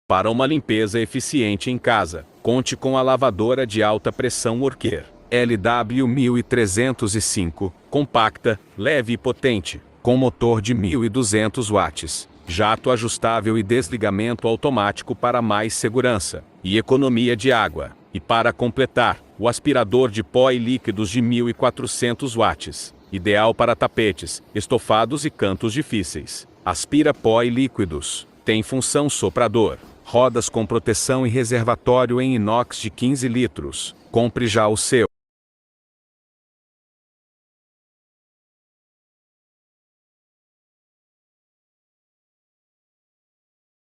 Para uma limpeza eficiente em casa, conte com a lavadora de alta pressão Worker LW1305, compacta, leve e potente, com motor de 1.200 watts, jato ajustável e desligamento automático para mais segurança e economia de água. E para completar, o aspirador de pó e líquidos de 1.400 watts, ideal para tapetes, estofados e cantos difíceis. Aspira pó e líquidos. Tem função soprador. Rodas com proteção e reservatório em inox de 15 litros. Compre já o seu.